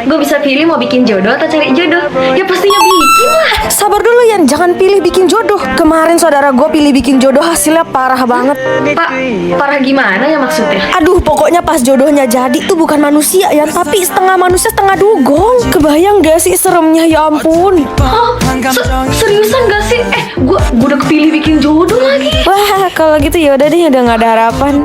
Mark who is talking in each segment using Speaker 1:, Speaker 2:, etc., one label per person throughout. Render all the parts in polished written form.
Speaker 1: Gue bisa pilih mau bikin jodoh atau cari jodoh. Ya pastinya bikin lah.
Speaker 2: Sabar dulu Yan, jangan pilih bikin jodoh. Kemarin saudara gue pilih bikin jodoh, hasilnya parah banget.
Speaker 1: Pak, parah gimana ya maksudnya?
Speaker 2: Aduh, pokoknya pas jodohnya jadi tuh bukan manusia ya, tapi setengah manusia setengah dugong. Kebayang gak sih seremnya, ya ampun.
Speaker 1: Oh, seriusan gak sih? Gue udah kepilih bikin jodoh lagi.
Speaker 2: Wah, kalau gitu ya udah deh, udah nggak ada harapan.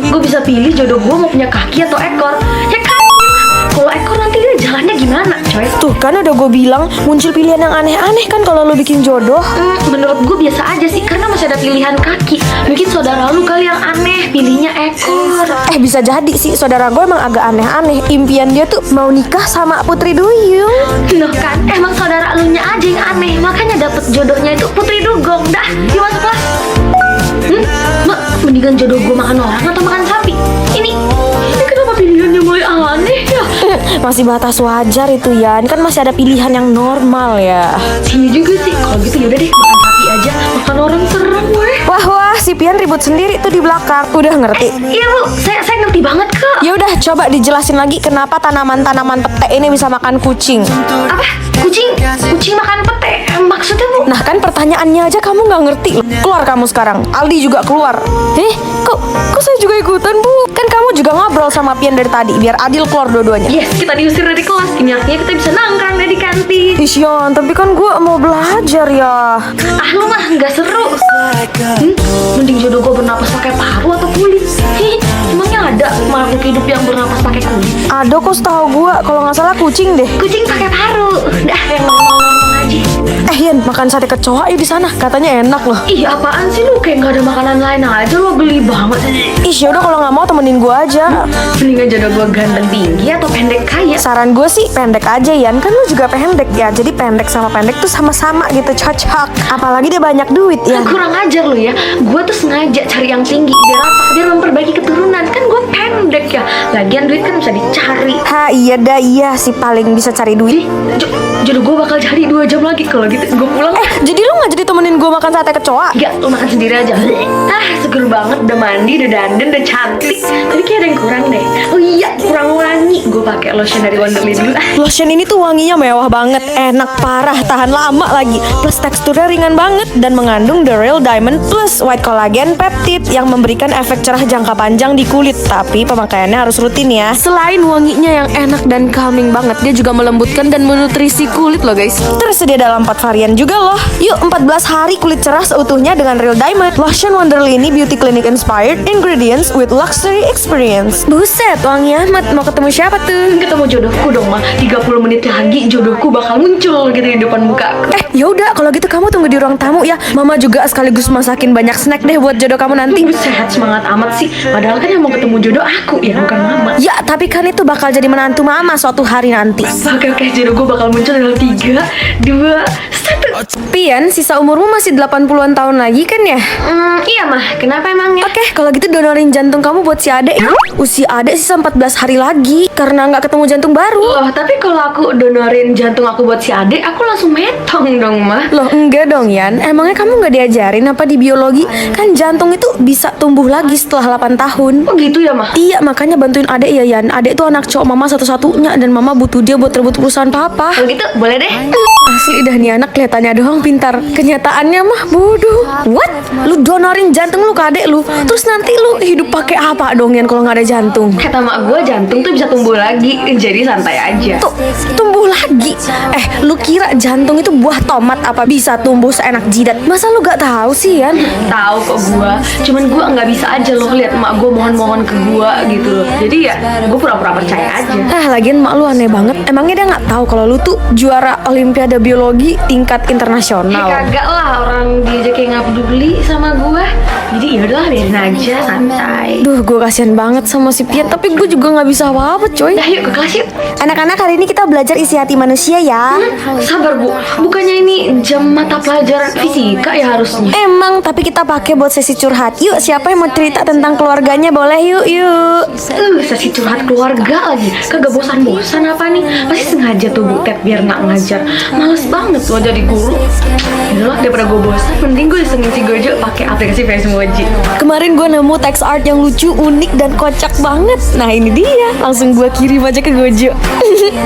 Speaker 1: Gue bisa pilih jodoh gue mau punya kaki atau ekor. Ya kaki lah. Kalau ekor nanti dia jalannya gimana, coy?
Speaker 2: Tuh kan udah gue bilang muncul pilihan yang aneh-aneh kan kalau lo bikin jodoh.
Speaker 1: Menurut gue biasa aja sih, karena masih ada pilihan kaki. Mungkin saudara lu kali yang aneh, pilihnya ekor.
Speaker 2: Bisa jadi sih, saudara gue emang agak aneh-aneh. Impian dia tuh mau nikah sama Putri Duyung.
Speaker 1: Loh kan, emang saudara elunya aja yang aneh. Makanya dapet jodohnya itu Putri Dugong. Dah, yuk masuk kelas. Mak, mendingan jodoh gue makan orang atau makan sapi? Ini kenapa pilihannya mulai aneh ya?
Speaker 2: Masih batas wajar itu Yan, kan masih ada pilihan yang normal ya.
Speaker 1: Iya juga sih, kalau gitu yaudah deh, makan sapi aja. Makan orang serem weh.
Speaker 2: Wah, si Pian ribut sendiri tuh di belakang. Udah ngerti?
Speaker 1: Iya bu, saya ngerti banget kok.
Speaker 2: Ya udah, coba dijelasin lagi kenapa tanaman-tanaman pete ini bisa makan kucing.
Speaker 1: Apa? Kucing makan pete? Maksudnya bu?
Speaker 2: Nah kan pertanyaannya aja kamu nggak ngerti. Keluar kamu sekarang. Aldi juga keluar. Kok saya juga ikutan bu? Kan kamu juga ngobrol sama Pian dari tadi. Biar adil keluar dua-duanya.
Speaker 1: Yes, kita diusir dari kelas. Ini artinya kita bisa nangkrang deh di kantin.
Speaker 2: Isyan, tapi kan gue mau belajar ya.
Speaker 1: Lu mah nggak seru. Mending jodoh gue bernapas pakai paru atau kulit. Emangnya ada makhluk hidup yang bernapas pakai kulit?
Speaker 2: Ada kok setahu gue, kalau nggak salah kucing deh.
Speaker 1: Kucing pakai paru. Dah, yang ngomong-ngomong aja.
Speaker 2: Yan, makan sate kecoa yuk di sana. Katanya enak loh.
Speaker 1: Ih, apaan sih lu? Kayak nggak ada makanan lain aja, lu geli banget.
Speaker 2: Ya udah kalau nggak mau temenin gue aja.
Speaker 1: Mendingan jodoh gue ganteng tinggi atau pendek kaya?
Speaker 2: Saran gue sih pendek aja Yan, kan lu juga pendek ya. Jadi pendek sama pendek tuh sama-sama gitu, cocok. Apalagi dia banyak duit ya.
Speaker 1: Kurang ajar lu ya. Gue tuh sengaja cari yang tinggi biar apa? Biar memperbaiki keturunan. Kan gue pendek ya. Lagian duit kan bisa dicari.
Speaker 2: Iya sih paling bisa cari duit.
Speaker 1: Jodoh gue bakal cari 2 jam lagi. Kalau gitu gue pulang.
Speaker 2: Jadi lu nggak jadi temenin gue makan sate kecoa?
Speaker 1: Gak, lu makan sendiri aja. Seger banget, udah mandi, udah dandan, udah cantik. Tapi kayak ada yang kurang deh. Oh iya, kurang wangi. Gue pakai lotion dari Wonderly dulu.
Speaker 2: Lotion ini tuh wanginya mewah banget, enak parah, tahan lama lagi. Plus teksturnya ringan banget dan mengandung The Real Diamond Plus White Collagen Peptide yang memberikan efek cerah jangka panjang di kulit. Tapi pemakaiannya harus rutin ya. Selain wanginya yang enak dan calming banget, dia juga melembutkan dan menutrisi kulit loh guys. Tersedia dalam 4 varian juga loh. Yuk 14 hari kulit cerah seutuhnya dengan Real Diamond. Lotion Wonderly ini beauty clinic inspired ingredients with luxury experience. Buset, wangi amat. Mau ketemu siapa tuh?
Speaker 1: Ketemu jodohku dong mah. 30 menit lagi jodohku bakal muncul gitu di depan muka.
Speaker 2: Yaudah kalau gitu kamu tunggu di ruang tamu ya. Mama juga sekaligus masakin banyak snack deh buat jodoh kamu nanti.
Speaker 1: Sehat semangat amat sih. Padahal kan yang mau ketemu jodoh aku ya, bukan mama.
Speaker 2: Ya tapi kan itu bakal jadi menantu mama suatu hari nanti.
Speaker 1: Oke, jodoh gue bakal muncul dalam 3, 2, 1.
Speaker 2: Pian, sisa umurmu masih 80-an tahun lagi kan ya?
Speaker 1: Iya mah, kenapa emangnya?
Speaker 2: Oke, kalau gitu donorin jantung kamu buat si Ade ya. Usia Ade sisa 14 hari lagi karena nggak ketemu jantung baru.
Speaker 1: Loh, tapi kalau aku donorin jantung aku buat si Ade, aku langsung metong dong mah.
Speaker 2: Loh enggak dong Yan, emangnya kamu nggak diajarin apa di biologi? Kan jantung itu bisa tumbuh lagi setelah 8 tahun.
Speaker 1: Oh gitu ya mah?
Speaker 2: Iya, makanya bantuin Ade ya Yan. Ade itu anak cowok mama satu-satunya dan mama butuh dia buat rebut perusahaan papa.
Speaker 1: Kalau gitu boleh deh.
Speaker 2: Asli dah nih anak kelihatannya doang pintar, kenyataannya mah bodoh. What? Lu donorin jantung lu ke adek lu, terus nanti lu hidup pakai apa dong Yan kalau nggak ada jantung?
Speaker 1: Kata mak gue jantung tuh bisa tumbuh lagi, jadi santai aja.
Speaker 2: Tuh, tumbuh lagi. Lu kira jantung itu buah tomat apa bisa tumbuh seenak jidat? Masa lu gak tahu sih Yan?
Speaker 1: Tahu kok gue, cuman gue nggak bisa aja loh lihat emak gue mohon-mohon ke gue gitu loh. Jadi ya gue pura-pura percaya aja.
Speaker 2: Lagian mak lu aneh banget. Emangnya dia nggak tahu kalau lu tuh juara Olimpiade biologi tingkat internasional?
Speaker 1: Kagak lah, orang dia aja kayak nggak peduli sama gue. Jadi yaudah biarin aja, santai.
Speaker 2: Duh, gue kasihan banget sama si Pian, tapi gue juga nggak bisa apa-apa coy.
Speaker 1: Dah yuk ke kelas yuk.
Speaker 2: Anak-anak, hari ini kita belajar isi hati manusia ya.
Speaker 1: Sabar bu, bukannya ini jam mata pelajaran fisika ya harusnya?
Speaker 2: Emang, tapi kita pakai buat sesi curhat. Yuk, siapa yang mau cerita tentang keluarganya boleh yuk.
Speaker 1: Sesi curhat keluarga lagi. Kagak bosan-bosan apa nih? Pasti sengaja tuh Bu Ted biar nak ngajar. Males banget loh jadi jadi guru. Yalah, daripada gue bosan, mending gue isengin si Gojo pakai aplikasi Facemoji.
Speaker 2: Kemarin gue nemu text art yang lucu, unik, dan kocak banget. Nah ini dia, langsung gue kirim aja ke Gojo.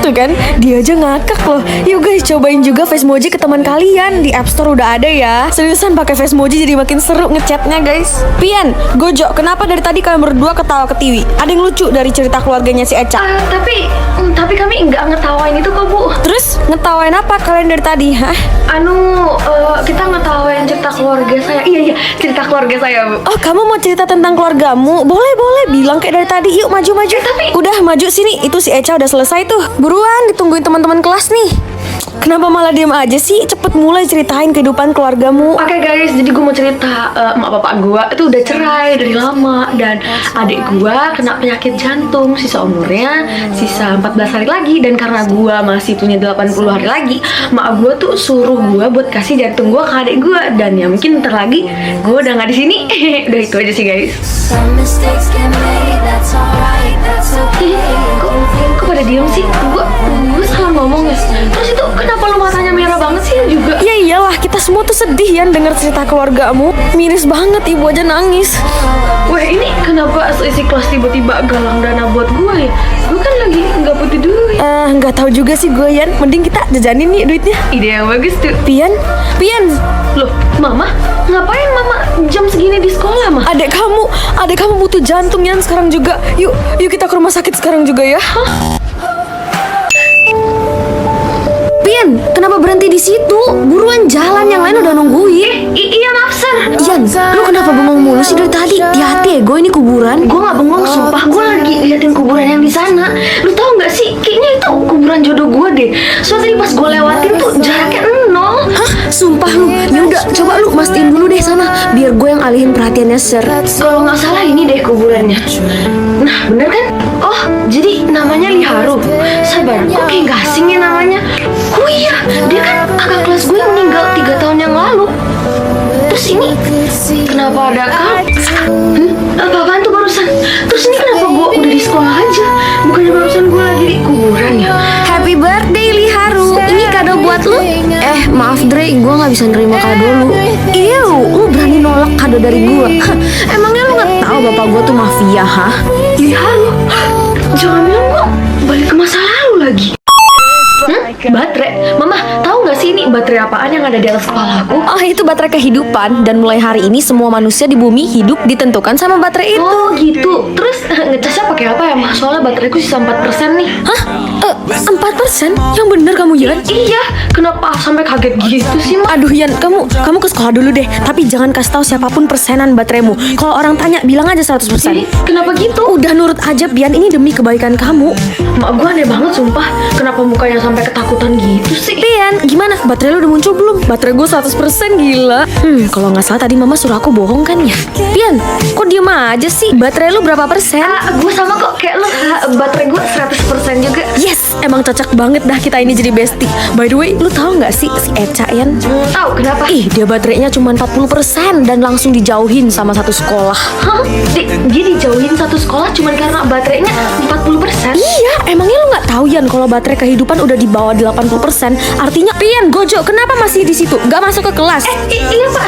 Speaker 2: Tuh kan, dia aja ngakak loh. Yuk guys, cobain juga Facemoji ke teman kalian. Di App Store udah ada ya. Seriusan pakai Facemoji jadi makin seru ngechatnya guys. Pian, Gojo, kenapa dari tadi kalian berdua ketawa ketiwi? Ada yang lucu dari cerita keluarganya si Eca?
Speaker 1: Tapi kami nggak ngetawain itu kok Bu.
Speaker 2: Terus ngetawain apa kalian dari tadi? Hah?
Speaker 1: Kita ngetawain cerita keluarga saya. Iya, cerita keluarga saya Bu.
Speaker 2: Oh, kamu mau cerita tentang keluargamu? Boleh, bilang kayak dari tadi. Yuk maju. Udah maju sini. Itu si Eca udah selesai tuh. Buruan, ditungguin teman-teman kelas nih. Kenapa malah diam aja sih? Cepet mulai ceritain kehidupan keluargamu.
Speaker 1: Oke guys, jadi gue mau cerita emak bapak gue itu udah cerai dari lama. Dan adik gue kena penyakit jantung. Sisa umurnya sisa 14 hari lagi. Dan karena gue masih punya 80 hari lagi, mak gue tuh suruh gue buat kasih jantung gue ke adik gue. Dan ya mungkin ntar lagi gue udah gak di sini. Udah itu aja sih guys. Kok pada diem sih? Gue salah ngomong ya. Terus itu kenapa lu matanya merah banget sih juga?
Speaker 2: Ya iyalah, kita semua tuh sedih ya denger cerita keluargamu. Miris banget, ibu aja nangis.
Speaker 1: Wah, ini kenapa seisi kelas tiba-tiba galang dana buat gue ya? Gue kan lagi nggak butuh duit.
Speaker 2: Nggak tahu juga sih gue, Yan. Mending kita jajanin nih duitnya.
Speaker 1: Ide yang bagus tuh.
Speaker 2: Pian.
Speaker 1: Loh, Mama? Ngapain Mama jam segini di sekolah, Mah?
Speaker 2: Adek kamu butuh jantung Yan sekarang juga. Yuk kita ke rumah sakit sekarang juga ya. Pian, kenapa berhenti di situ? Buruan jalan, yang lain udah nungguin.
Speaker 1: Iya, maaf, Sir.
Speaker 2: Yan, lu kenapa bengong mulu sih dari tadi? Hati-hati ya, gue ini kuburan.
Speaker 1: Gue nggak bengong, sumpah. Gue lagi liatin kuburan yang di sana. Lu tahu nggak sih? Kayaknya itu kuburan jodoh gue deh. Soalnya tadi pas gue lewatin tuh jaraknya 0.
Speaker 2: Hah? Sumpah lu? Ya udah, coba lu mastiin dulu deh sana, biar gue yang alihin perhatiannya, Sir.
Speaker 1: Kalau nggak salah ini deh kuburannya. Nah, bener kan? Oh, jadi namanya Liharu. Sabar, kok kayak gak asing ya namanya? Oh iya, dia kan kakak kelas gue yang meninggal 3 tahun yang lalu. Terus ini kenapa ada apaan tuh barusan? Terus ini kenapa gue udah di sekolah aja? Bukannya barusan gue lagi di kuburan ya?
Speaker 2: Happy birthday Liharu, ini kado buat lu. Maaf Dre, gue gak bisa nerima kado lu. Lu berani nolak kado dari gue? Emangnya lu gak tahu bapak gue tuh mafia, hah?
Speaker 1: Liharu, jangan bilang gue balik ke masa lalu lagi. Baterai. Mama, tahu nggak sih ini baterai apaan yang ada di atas kepala aku?
Speaker 2: Oh, itu baterai kehidupan. Dan mulai hari ini semua manusia di bumi hidup ditentukan sama baterai itu.
Speaker 1: Oh gitu. Terus ngecasnya pakai apa ya, Mah? Soalnya bateraiku sisa 4% nih.
Speaker 2: Hah? 4%? Yang bener kamu, Yan?
Speaker 1: Iya. Kenapa sampai kaget gitu sih, Mah?
Speaker 2: Aduh Yan, kamu ke sekolah dulu deh. Tapi jangan kasih tahu siapapun persenan bateraimu. Kalau orang tanya, bilang aja 100%.
Speaker 1: Kenapa gitu?
Speaker 2: Udah nurut aja, Pian. Ini demi kebaikan kamu.
Speaker 1: Mak gue aneh banget, sumpah. Kenapa mukanya sampai ketakutan gitu sih?
Speaker 2: Pian, gimana? Baterai lu udah muncul belum? Baterai gue 100%, gila. Kalau nggak salah tadi mama suruh aku bohong kan ya? Pian, kok diem aja sih? Baterai lu berapa persen?
Speaker 1: Gue sama kok kayak lu. Baterai gue 100% juga.
Speaker 2: Yes, emang cocok banget dah kita ini jadi bestie. By the way, lu tahu nggak sih si Eca, Yan?
Speaker 1: Tahu kenapa?
Speaker 2: Dia baterainya cuma 40% dan langsung dijauhin sama satu sekolah.
Speaker 1: Hah? Dia dijauhin satu sekolah cuma karena baterainya 40%?
Speaker 2: Iya, emangnya lu nggak tahu Yan kalau baterai kehidupan udah di bawah 80%? Artinya, Pian, Gojo, kenapa masih di situ? Gak masuk ke kelas?
Speaker 1: Iya Pak.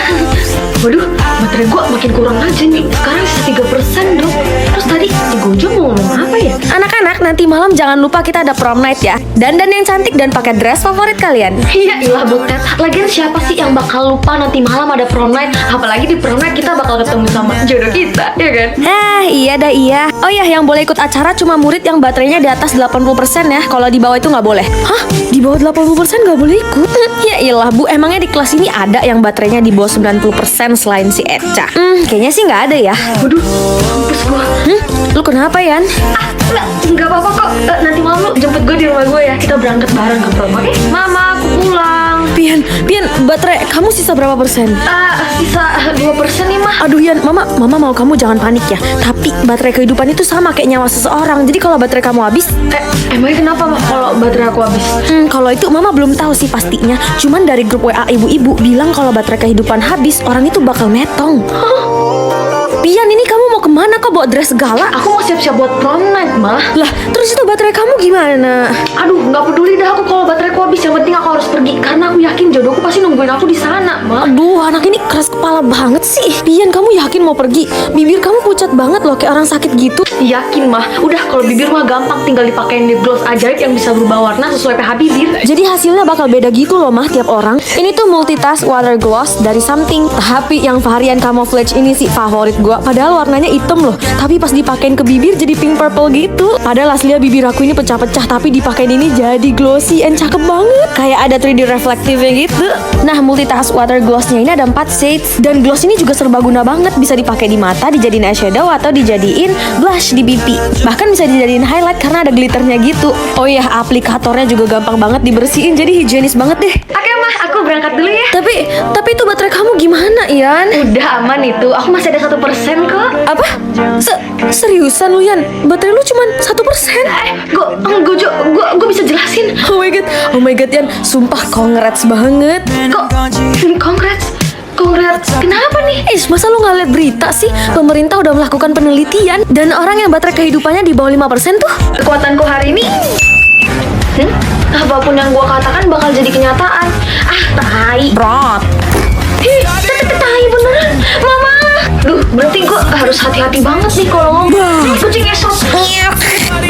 Speaker 1: Waduh, baterai gua makin kurang aja nih. Sekarang sisa 3% dong. Terus tadi si Gojo mau ngomong apa ya?
Speaker 2: Anak-anak, nanti malam jangan lupa kita ada prom night ya. Dandan yang cantik dan pakai dress favorit kalian.
Speaker 1: Iya, ilah Butet. Lagian siapa sih yang bakal lupa nanti malam ada prom night? Apalagi di prom night kita bakal ketemu sama jodoh kita, ya kan?
Speaker 2: Iya. Oh ya, yang boleh ikut acara cuma murid yang baterainya di atas 80% ya. Kalau di bawah itu nggak boleh. Hah? Di bawah 80% nggak boleh ikut? Ya iyalah Bu, emangnya di kelas ini ada yang baterainya di bawah 90% selain si Eca? Kayaknya sih nggak ada ya.
Speaker 1: Waduh, mampus gua.
Speaker 2: Lu kenapa, Yan?
Speaker 1: Nggak apa-apa kok. Nanti malam lu jemput gue di rumah gue ya. Kita berangkat bareng ke prom, oke? Mama, aku pulang.
Speaker 2: Pian, baterai kamu sisa berapa persen?
Speaker 1: Sisa 2% nih, Mah.
Speaker 2: Aduh Yan, mama mau kamu jangan panik ya. Tapi baterai kehidupan itu sama kayak nyawa seseorang. Jadi kalau baterai kamu habis,
Speaker 1: emangnya kenapa, Mah, kalau baterai aku habis?
Speaker 2: kalau itu mama belum tahu sih pastinya. Cuman dari grup WA ibu-ibu bilang kalau baterai kehidupan habis, orang itu bakal metong. Pian, ini kamu mau kemana kok bawa dress segala?
Speaker 1: Aku mau siap-siap buat prom night, Mah.
Speaker 2: Lah, terus itu baterai kamu gimana?
Speaker 1: Aduh, nggak peduli dah aku kalau bateraiku habis. Yang penting aku harus pergi karena aku yakin jodohku pasti nungguin aku di sana, Ma.
Speaker 2: Aduh, anak ini keras kepala banget sih. Pian, kamu yakin mau pergi? Bibir kamu pucat banget loh, kayak orang sakit gitu.
Speaker 1: Yakin, mah. Udah, kalau bibir mah gampang, tinggal dipakein lip gloss ajaib yang bisa berubah warna sesuai pH bibir.
Speaker 2: Jadi hasilnya bakal beda gitu loh mah tiap orang. Ini tuh multitask water gloss dari Something. Tapi yang varian camouflage ini sih favorit gua. Padahal warnanya hitam loh, tapi pas dipakein ke bibir jadi pink purple gitu. Padahal aslinya bibir aku ini pecah-pecah, tapi dipakein ini jadi glossy and cakep banget. Kayak ada 3D reflektifnya gitu. Nah, multitask water glossnya ini ada 4 shades. Dan gloss ini juga serbaguna banget. Bisa dipakai di mata, dijadiin eyeshadow, atau dijadiin blush di pipi. Bahkan bisa dijadiin highlight karena ada glitternya gitu. Oh iya, aplikatornya juga gampang banget dibersihin, jadi higienis banget deh.
Speaker 1: Oke, mah, aku berangkat dulu ya.
Speaker 2: Tapi itu baterai kamu gimana, Ian?
Speaker 1: Udah aman itu, aku masih ada 1% kok.
Speaker 2: Apa? Seriusan lu, Yan? Baterai lu cuma 1%?
Speaker 1: Gue bisa jelasin.
Speaker 2: Oh my god, Yan, sumpah congrats banget.
Speaker 1: Congrats. Kenapa nih?
Speaker 2: Masa lu nggak liat berita sih? Pemerintah udah melakukan penelitian dan orang yang baterai kehidupannya di bawah 5% tuh.
Speaker 1: Kekuatanku hari ini, apapun yang gue katakan bakal jadi kenyataan. Tai.
Speaker 2: Brat.
Speaker 1: Tai beneran, Mama. Duh, berarti gue harus hati-hati banget nih kalau ngomong. Kucing ngesot.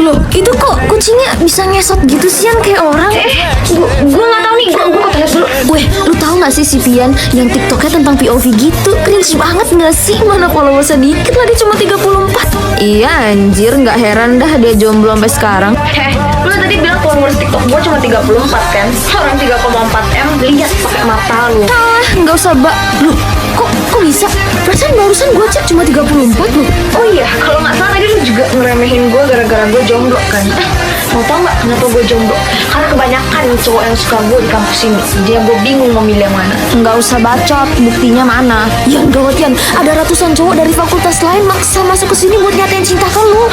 Speaker 2: Loh, itu kok kucingnya bisa ngesot gitu sih, Yan, kayak orang?
Speaker 1: Gue nggak tahu nih. Gue tanya dulu.
Speaker 2: Weh, lu tahu nggak sih si Pian yang TikToknya tentang POV gitu? Cringe banget nggak sih? Mana followersnya dikit lah, dia cuma 34. Iya anjir, nggak heran dah dia jomblo sampai sekarang.
Speaker 1: Lu tadi bilang followers TikTok gue cuma 34 kan? Orang 3,4 M, lihat pakai mata lu.
Speaker 2: Nggak usah, Lu, kok bisa? Perasaan barusan gue cek cuma 34 loh.
Speaker 1: Oh iya, kalau nggak salah tadi lu juga ngeremehin gue gara-gara gue jomblo kan? Mau tau nggak kenapa gue jomblo? Karena kebanyakan cowok yang suka gue di kampus ini. Jadi gue bingung mau milih yang mana.
Speaker 2: Nggak usah bacot, buktinya mana? Yan, gawat Yan, ada ratusan cowok dari fakultas lain maksa masuk ke sini buat nyatain cinta ke lu.